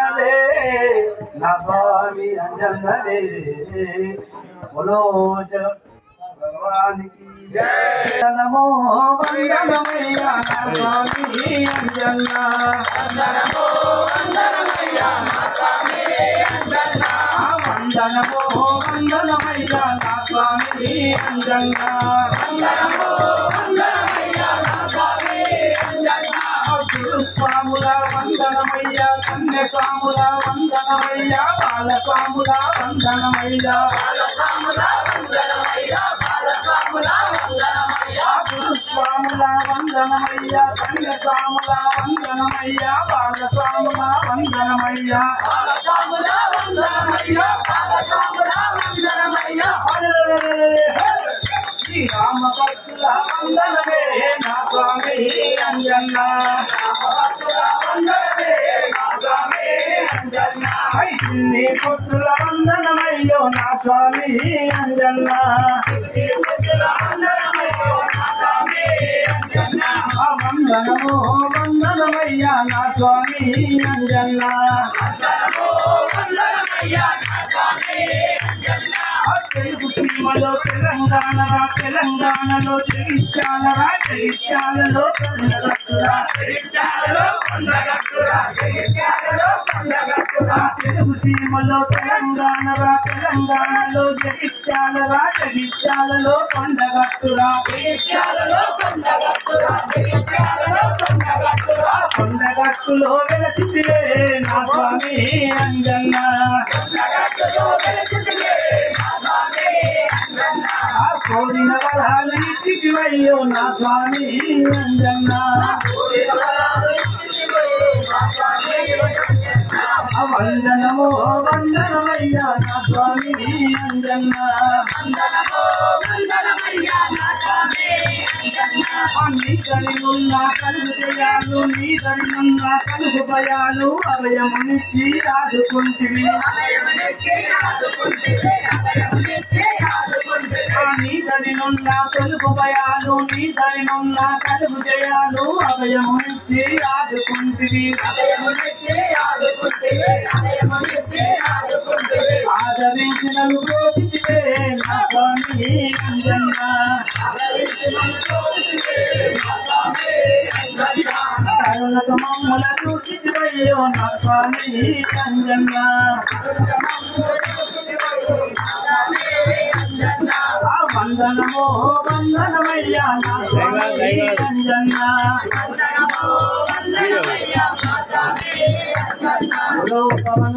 అంజన్నదే నా స్వామి అంజన్నదే బోలో భగవాన్ की जय नमो वंदनमయ్యా నా స్వామి అంజన్న నమో వందనమయ్యా నా స్వామి అంజన్న వందనమో వందనమయ్యా నా స్వామి అంజన్న వందనమో వందనమయ్యా నా స్వామి అంజన్న స్వాముల వందనమయ్యా కన్య స్వాముల వందనమయ్యా బాల స్వాముల వందనమయ్యా బాల స్వాముల వందనమయ్యా బాల స్వాముల వందనమయ్యా గురు స్వాముల వందనమయ్యా కన్య స్వాముల వందనమయ్యా బాల స్వాముల వందనమయ్యా బాల స్వాముల వందనమయ్యా బాల స్వాముల వందనమయ్యా శ్రీ రామ భక్తుల వందనమే నా స్వామి అంజన్న వందనమే నా స్వామి అంజన్న నీ పుత్రుల వందనమయ్యో నా స్వామి అంజన్న వందనమో వందనమయ్యా నా స్వామి అంజన్న తెలుగు సీమలో తెలంగాణలో జగిత్యాలలో తెలుగు సీమలో తెలంగాణలో జగిత్యాలలో కొండగట్టురా కొండగట్టులో వెలసితివే నా స్వామి అంజన్న కోరిన వరాలు ఇచ్చివయ్యో నా స్వామి అంజన్న వందనమో వందనమయ్యా నా స్వామి అంజన్న నీ దరినున్న కలుగు జయాలు నీ దరినున్న కలుగు భయాలు అభయమునిచ్చి ఆదుకుంటివి నీ దరినున్న కలుగు భయాలు నీ దరినున్న కలుగు జయాలు అభయమునిచ్చి ఆదుకుంటివి ఆదరించినను కోటివే నా స్వామి అంజన్న కరుణకు మమ్మల చూసివయ్యో నా స్వామి అంజన్న వందనమో వందనమయ్యా నా స్వామి అంజన్న పవన